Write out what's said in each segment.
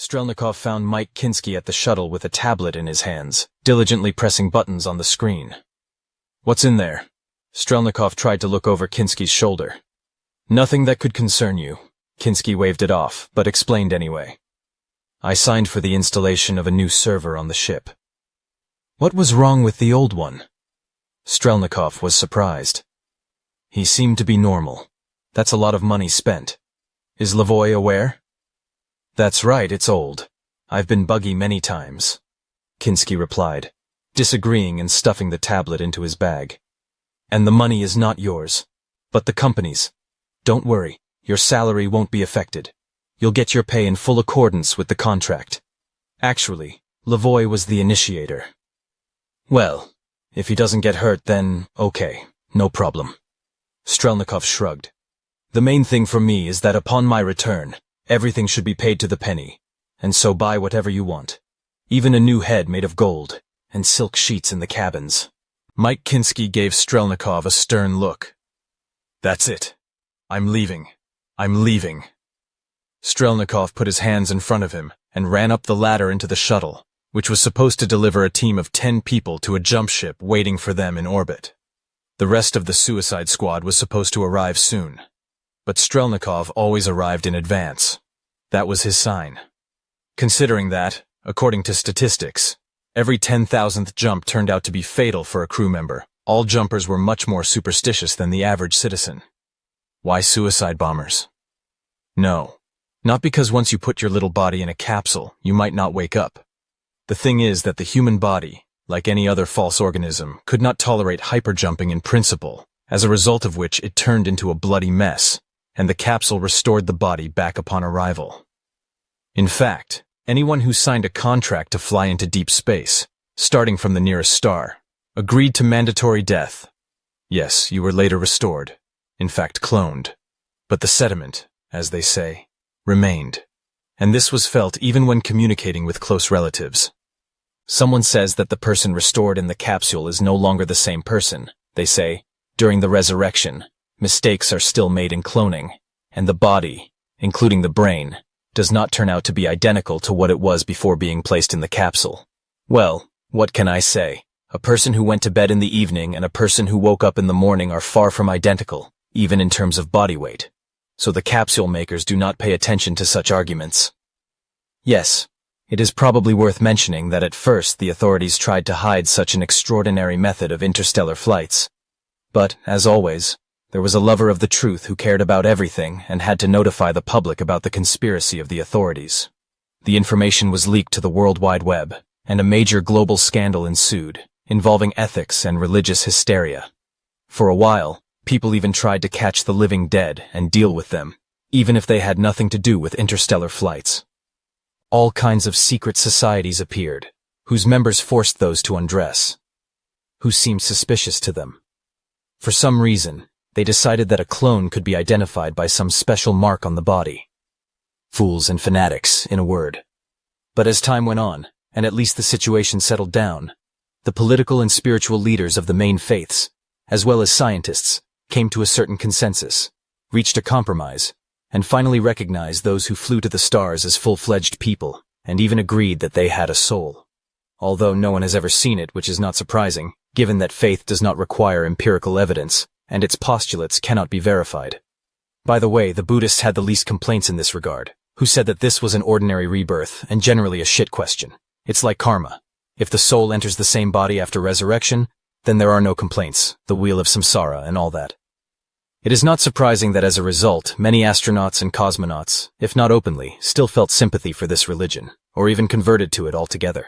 Strelnikov found Mike Kinski at the shuttle with a tablet in his hands, diligently pressing buttons on the screen. "What's in there?" Strelnikov tried to look over Kinski's shoulder. "Nothing that could concern you." Kinski waved it off, but explained anyway. "I signed for the installation of a new server on the ship." What was wrong with the old one? Strelnikov was surprised. He seemed to be normal. That's a lot of money spent. Is Lavoy aware? "That's right, it's old. I've been buggy many times," Kinski replied, disagreeing and stuffing the tablet into his bag. "And the money is not yours, but the company's. Don't worry, your salary won't be affected. You'll get your pay in full accordance with the contract. Actually, Lavoy was the initiator." "Well, if he doesn't get hurt, then okay, no problem." Strelnikov shrugged. "The main thing for me is that upon my return, everything should be paid to the penny, and so buy whatever you want. Even a new head made of gold, and silk sheets in the cabins." Mike Kinski gave Strelnikov a stern look. "That's it. I'm leaving. I'm leaving." Strelnikov put his hands in front of him and ran up the ladder into the shuttle, which was supposed to deliver a team of 10 people to a jump ship waiting for them in orbit. The rest of the suicide squad was supposed to arrive soon, but Strelnikov always arrived in advance. That was his sign. Considering that, according to statistics, every 10,000th jump turned out to be fatal for a crew member, all jumpers were much more superstitious than the average citizen. Why suicide bombers? No, not because once you put your little body in a capsule, you might not wake up. The thing is that the human body, like any other false organism, could not tolerate hyperjumping in principle, as a result of which it turned into a bloody mess, and the capsule restored the body back upon arrival. In fact, anyone who signed a contract to fly into deep space, starting from the nearest star, agreed to mandatory death. Yes, you were later restored, in fact cloned, but the sediment, as they say, remained, and this was felt even when communicating with close relatives. Someone says that the person restored in the capsule is no longer the same person. They say, during the resurrection, mistakes are still made in cloning, and the body, including the brain, does not turn out to be identical to what it was before being placed in the capsule. Well, what can I say? A person who went to bed in the evening and a person who woke up in the morning are far from identical, even in terms of body weight. So the capsule makers do not pay attention to such arguments. Yes, it is probably worth mentioning that at first the authorities tried to hide such an extraordinary method of interstellar flights. But, as always, there was a lover of the truth who cared about everything and had to notify the public about the conspiracy of the authorities. The information was leaked to the World Wide Web, and a major global scandal ensued, involving ethics and religious hysteria. For a while, people even tried to catch the living dead and deal with them, even if they had nothing to do with interstellar flights. All kinds of secret societies appeared, whose members forced those to undress, who seemed suspicious to them. For some reason, they decided that a clone could be identified by some special mark on the body. Fools and fanatics, in a word. But as time went on, and at least the situation settled down, the political and spiritual leaders of the main faiths, as well as scientists, came to a certain consensus, reached a compromise, and finally recognized those who flew to the stars as full-fledged people, and even agreed that they had a soul. Although no one has ever seen it, which is not surprising, given that faith does not require empirical evidence, and its postulates cannot be verified. By the way, the Buddhists had the least complaints in this regard, who said that this was an ordinary rebirth and generally a shit question. It's like karma. If the soul enters the same body after resurrection, then there are no complaints, the wheel of samsara and all that. It is not surprising that as a result, many astronauts and cosmonauts, if not openly, still felt sympathy for this religion, or even converted to it altogether.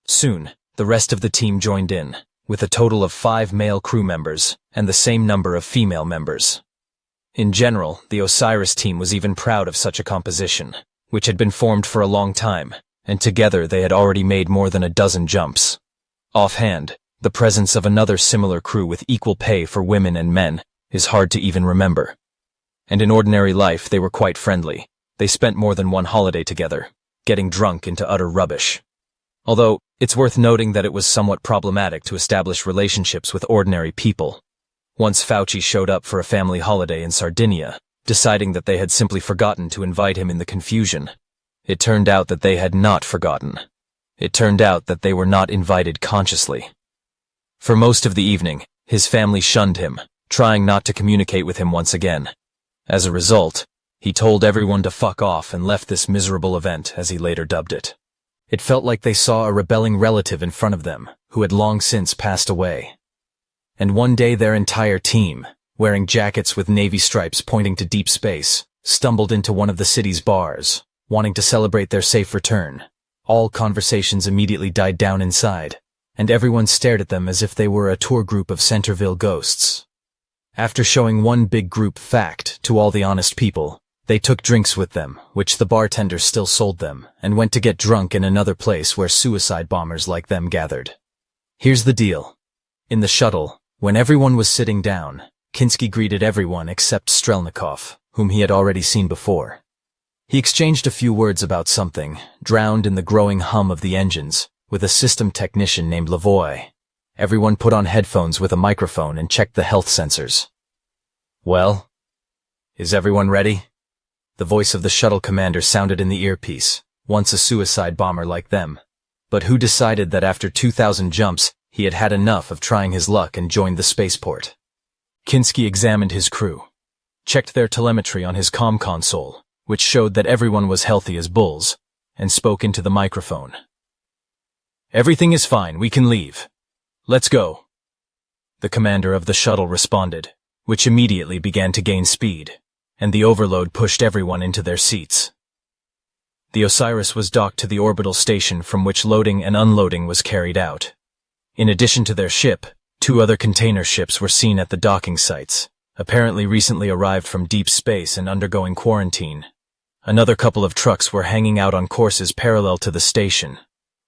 Soon, the rest of the team joined in, with a total of 5 male crew members and the same number of female members. In general, the Osiris team was even proud of such a composition, which had been formed for a long time, and together they had already made more than a dozen jumps. Offhand, the presence of another similar crew with equal pay for women and men is hard to even remember. And in ordinary life they were quite friendly. They spent more than one holiday together, getting drunk into utter rubbish. Although, it's worth noting that it was somewhat problematic to establish relationships with ordinary people. Once Fauci showed up for a family holiday in Sardinia, deciding that they had simply forgotten to invite him in the confusion. It turned out that they had not forgotten. It turned out that they were not invited consciously. For most of the evening, his family shunned him, trying not to communicate with him once again. As a result, he told everyone to fuck off and left this miserable event, as he later dubbed it. It felt like they saw a rebelling relative in front of them, who had long since passed away. And one day their entire team, wearing jackets with navy stripes pointing to deep space, stumbled into one of the city's bars, wanting to celebrate their safe return. All conversations immediately died down inside, and everyone stared at them as if they were a tour group of Centerville ghosts. After showing one big group fact to all the honest people, they took drinks with them, which the bartender still sold them, and went to get drunk in another place where suicide bombers like them gathered. Here's the deal. In the shuttle, when everyone was sitting down, Kinski greeted everyone except Strelnikov, whom he had already seen before. He exchanged a few words about something, drowned in the growing hum of the engines, with a system technician named Lavoie. Everyone put on headphones with a microphone and checked the health sensors. Well, is everyone ready? The voice of the shuttle commander sounded in the earpiece, once a suicide bomber like them. But who decided that after 2,000 jumps, he had had enough of trying his luck and joined the spaceport? Kinski examined his crew, checked their telemetry on his comm console, which showed that everyone was healthy as bulls, and spoke into the microphone. Everything is fine, we can leave. Let's go. The commander of the shuttle responded, which immediately began to gain speed, and the overload pushed everyone into their seats. The Osiris was docked to the orbital station from which loading and unloading was carried out. In addition to their ship, 2 other container ships were seen at the docking sites, apparently recently arrived from deep space and undergoing quarantine. Another couple of trucks were hanging out on courses parallel to the station.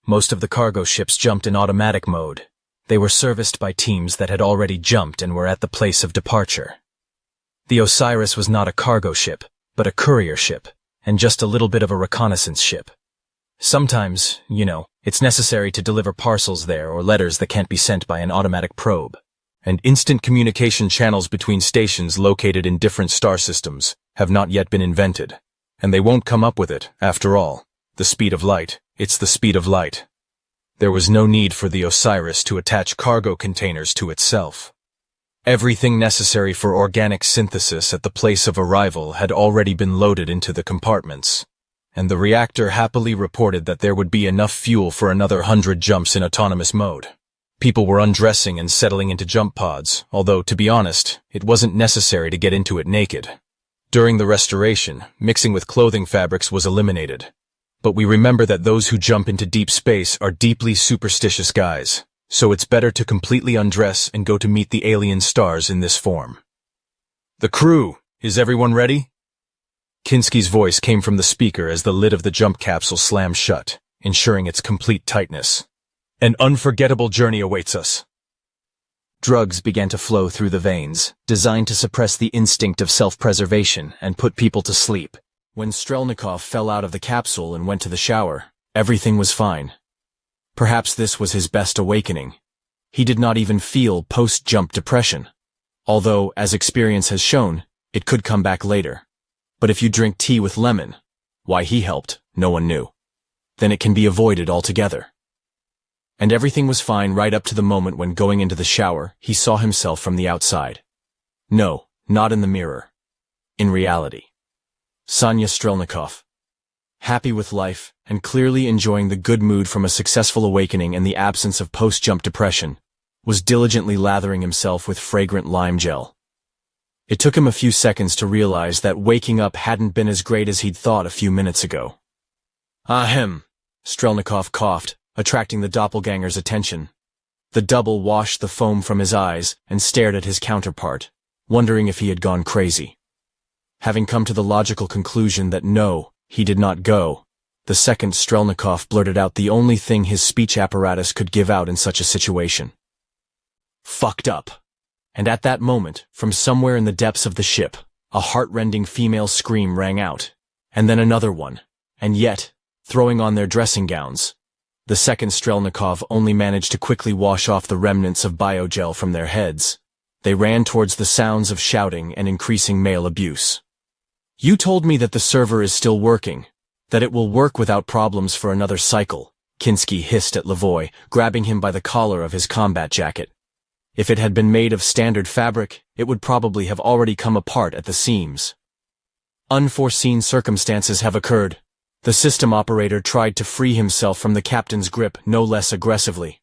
Most of the cargo ships jumped in automatic mode. They were serviced by teams that had already jumped and were at the place of departure. The Osiris was not a cargo ship, but a courier ship, and just a little bit of a reconnaissance ship. Sometimes, it's necessary to deliver parcels there or letters that can't be sent by an automatic probe. And instant communication channels between stations located in different star systems have not yet been invented. And they won't come up with it, after all. The speed of light, it's the speed of light. There was no need for the Osiris to attach cargo containers to itself. Everything necessary for organic synthesis at the place of arrival had already been loaded into the compartments, and the reactor happily reported that there would be enough fuel for another 100 jumps in autonomous mode. People were undressing and settling into jump pods, although, to be honest, it wasn't necessary to get into it naked. During the restoration, mixing with clothing fabrics was eliminated. But we remember that those who jump into deep space are deeply superstitious guys, so it's better to completely undress and go to meet the alien stars in this form. The crew, is everyone ready? Kinski's voice came from the speaker as the lid of the jump capsule slammed shut, ensuring its complete tightness. An unforgettable journey awaits us. Drugs began to flow through the veins, designed to suppress the instinct of self-preservation and put people to sleep. When Strelnikov fell out of the capsule and went to the shower, everything was fine. Perhaps this was his best awakening. He did not even feel post-jump depression. Although, as experience has shown, it could come back later. But if you drink tea with lemon, why he helped, no one knew. Then it can be avoided altogether. And everything was fine right up to the moment when, going into the shower, he saw himself from the outside. No, not in the mirror. In reality. Sonya Strelnikov, happy with life and clearly enjoying the good mood from a successful awakening and the absence of post-jump depression, was diligently lathering himself with fragrant lime gel. It took him a few seconds to realize that waking up hadn't been as great as he'd thought a few minutes ago. Ahem, Strelnikov coughed, attracting the doppelganger's attention. The double washed the foam from his eyes and stared at his counterpart, wondering if he had gone crazy. Having come to the logical conclusion that no, he did not go, the second Strelnikov blurted out the only thing his speech apparatus could give out in such a situation. Fucked up. And at that moment, from somewhere in the depths of the ship, a heart-rending female scream rang out, and then another one, and yet, throwing on their dressing gowns, the second Strelnikov only managed to quickly wash off the remnants of biogel from their heads. They ran towards the sounds of shouting and increasing male abuse. You told me that the server is still working. That it will work without problems for another cycle, Kinski hissed at Lavoy, grabbing him by the collar of his combat jacket. If it had been made of standard fabric, it would probably have already come apart at the seams. Unforeseen circumstances have occurred. The system operator tried to free himself from the captain's grip no less aggressively.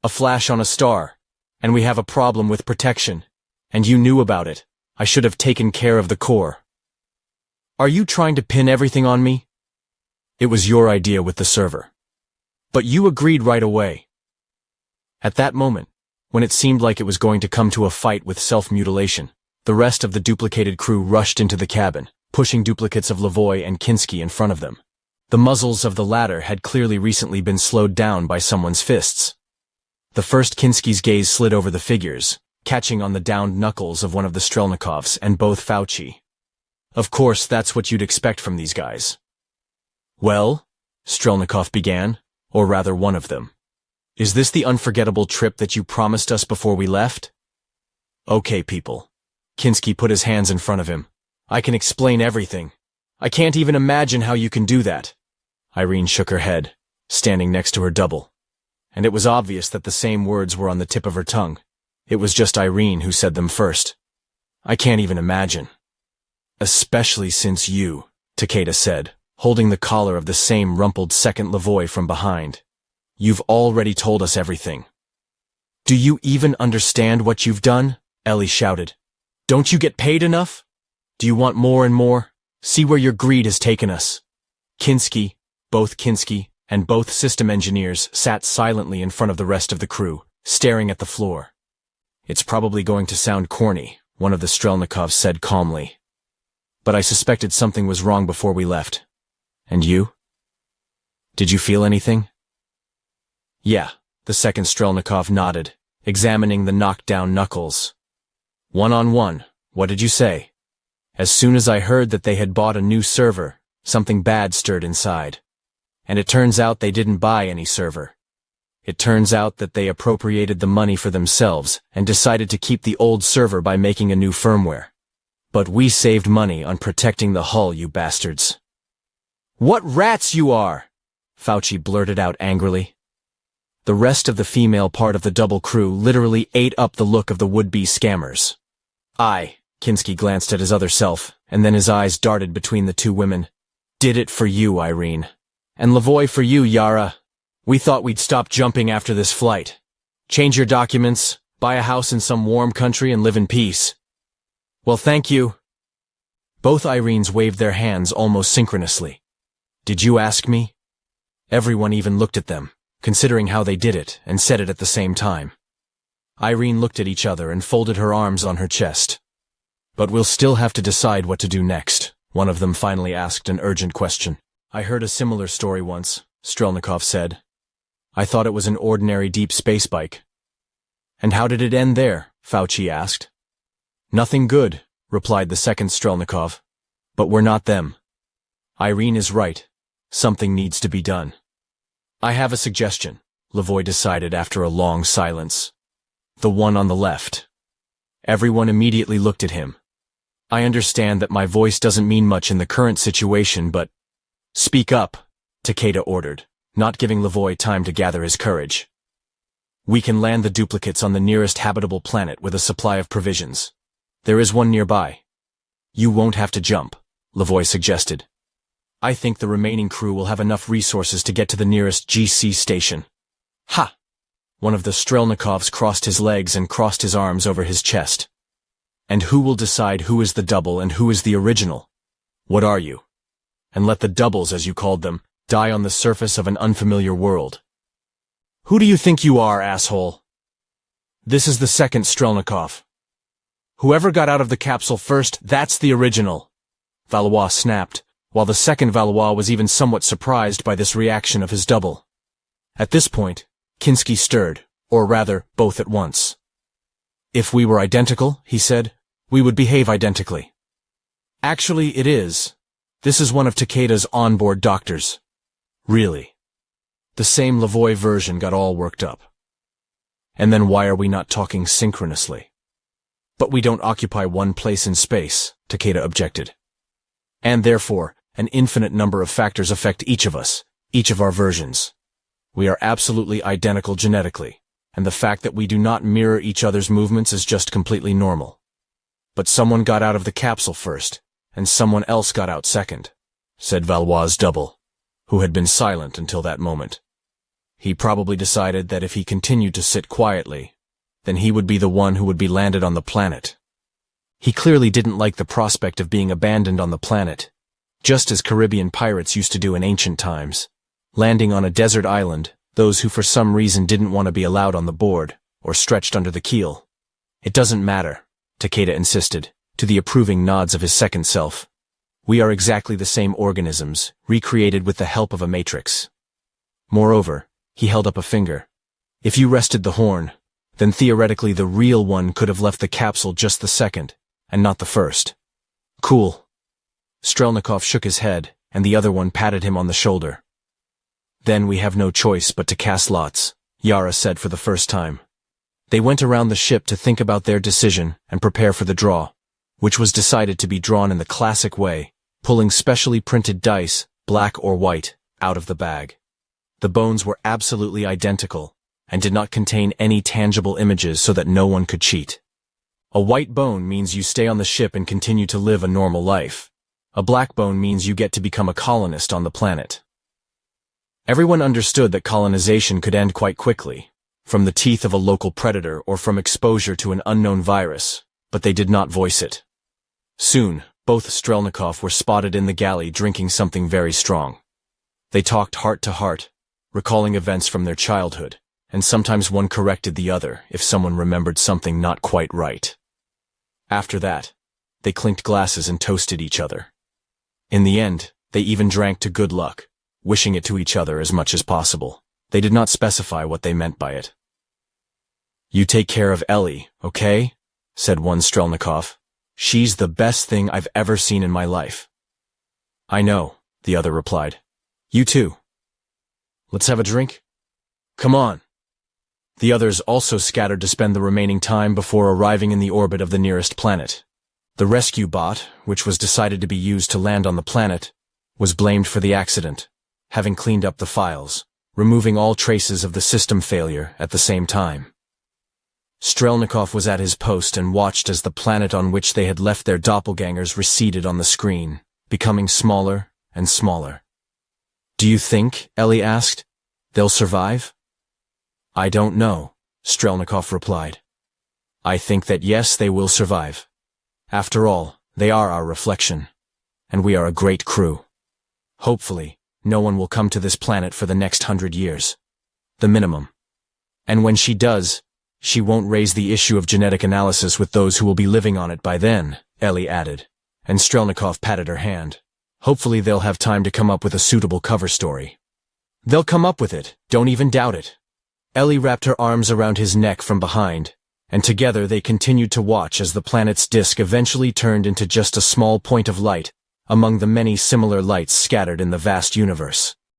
A flash on a star, and we have a problem with protection. And you knew about it. I should have taken care of the core. Are you trying to pin everything on me? It was your idea with the server. But you agreed right away. At that moment, when it seemed like it was going to come to a fight with self-mutilation, the rest of the duplicated crew rushed into the cabin, pushing duplicates of Lavoy and Kinski in front of them. The muzzles of the latter had clearly recently been slowed down by someone's fists. The first Kinski's gaze slid over the figures, catching on the downed knuckles of one of the Strelnikovs and both Fauci. Of course, that's what you'd expect from these guys. Well, Strelnikov began, or rather one of them. Is this the unforgettable trip that you promised us before we left? Okay, people. Kinski put his hands in front of him. I can explain everything. I can't even imagine how you can do that. Irene shook her head, standing next to her double. And it was obvious that the same words were on the tip of her tongue. It was just Irene who said them first. I can't even imagine. Especially since you, Takeda said, holding the collar of the same rumpled second Lavoy from behind. You've already told us everything. Do you even understand what you've done? Ellie shouted. Don't you get paid enough? Do you want more and more? See where your greed has taken us. Kinski, and both system engineers sat silently in front of the rest of the crew, staring at the floor. It's probably going to sound corny, one of the Strelnikovs said calmly. But I suspected something was wrong before we left. And you? Did you feel anything? Yeah, the second Strelnikov nodded, examining the knocked-down knuckles. One-on-one, what did you say? As soon as I heard that they had bought a new server, something bad stirred inside. And it turns out they didn't buy any server. It turns out that they appropriated the money for themselves and decided to keep the old server by making a new firmware. But we saved money on protecting the hull, you bastards. What rats you are! Fauci blurted out angrily. The rest of the female part of the double crew literally ate up the look of the would-be scammers. Kinski glanced at his other self, and then his eyes darted between the two women. Did it for you, Irene. And Lavoy for you, Yara. We thought we'd stop jumping after this flight. Change your documents, buy a house in some warm country and live in peace. Well, thank you. Both Irenes waved their hands almost synchronously. Did you ask me? Everyone even looked at them, considering how they did it, and said it at the same time. Irene looked at each other and folded her arms on her chest. But we'll still have to decide what to do next, one of them finally asked an urgent question. I heard a similar story once, Strelnikov said. I thought it was an ordinary deep space bike. And how did it end there? Fauci asked. Nothing good, replied the second Strelnikov. But we're not them. Irene is right. Something needs to be done. I have a suggestion, Lavoy decided after a long silence. The one on the left. Everyone immediately looked at him. I understand that my voice doesn't mean much in the current situation, but... Speak up, Takeda ordered, not giving Lavoy time to gather his courage. We can land the duplicates on the nearest habitable planet with a supply of provisions. There is one nearby. You won't have to jump, Lavoy suggested. I think the remaining crew will have enough resources to get to the nearest GC station. Ha! One of the Strelnikovs crossed his legs and crossed his arms over his chest. And who will decide who is the double and who is the original? What are you? And let the doubles, as you called them, die on the surface of an unfamiliar world. Who do you think you are, asshole? This is the second Strelnikov. Whoever got out of the capsule first, that's the original. Valois snapped, while the second Valois was even somewhat surprised by this reaction of his double. At this point, Kinski stirred, or rather, both at once. If we were identical, he said, we would behave identically. Actually, it is. This is one of Takeda's onboard doctors. Really? The same Lavoy version got all worked up. And then why are we not talking synchronously? But we don't occupy one place in space, Takeda objected. And therefore, An infinite number of factors affect each of us, each of our versions. We are absolutely identical genetically, and the fact that we do not mirror each other's movements is just completely normal. But someone got out of the capsule first, and someone else got out second, said Valois' double, who had been silent until that moment. He probably decided that if he continued to sit quietly, then he would be the one who would be landed on the planet. He clearly didn't like the prospect of being abandoned on the planet, just as Caribbean pirates used to do in ancient times, landing on a desert island, those who for some reason didn't want to be allowed on the board, or stretched under the keel. It doesn't matter, Takeda insisted, to the approving nods of his second self. We are exactly the same organisms, recreated with the help of a matrix. Moreover, he held up a finger. If you rested the horn, then theoretically the real one could have left the capsule just the second, and not the first. Cool. Strelnikov shook his head, and the other one patted him on the shoulder. Then we have no choice but to cast lots, Yara said for the first time. They went around the ship to think about their decision and prepare for the draw, which was decided to be drawn in the classic way, pulling specially printed dice, black or white, out of the bag. The bones were absolutely identical, and did not contain any tangible images so that no one could cheat. A white bone means you stay on the ship and continue to live a normal life. A black bone means you get to become a colonist on the planet. Everyone understood that colonization could end quite quickly, from the teeth of a local predator or from exposure to an unknown virus, but they did not voice it. Soon, both Strelnikov were spotted in the galley drinking something very strong. They talked heart to heart, recalling events from their childhood, and sometimes one corrected the other if someone remembered something not quite right. After that, they clinked glasses and toasted each other. In the end, they even drank to good luck, wishing it to each other as much as possible. They did not specify what they meant by it. You take care of Ellie, okay? Said one Strelnikov. She's the best thing I've ever seen in my life. I know, the other replied. You too. Let's have a drink? Come on. The others also scattered to spend the remaining time before arriving in the orbit of the nearest planet. The rescue bot, which was decided to be used to land on the planet, was blamed for the accident, having cleaned up the files, removing all traces of the system failure at the same time. Strelnikov was at his post and watched as the planet on which they had left their doppelgangers receded on the screen, becoming smaller and smaller. Do you think, Ellie asked, they'll survive? I don't know, Strelnikov replied. I think that yes, they will survive. After all, they are our reflection, and we are a great crew. Hopefully, no one will come to this planet for the next 100 years. The minimum. And when she does, she won't raise the issue of genetic analysis with those who will be living on it by then, Ellie added, and Strelnikov patted her hand. Hopefully they'll have time to come up with a suitable cover story. They'll come up with it, don't even doubt it. Ellie wrapped her arms around his neck from behind, and together they continued to watch as the planet's disk eventually turned into just a small point of light among the many similar lights scattered in the vast universe.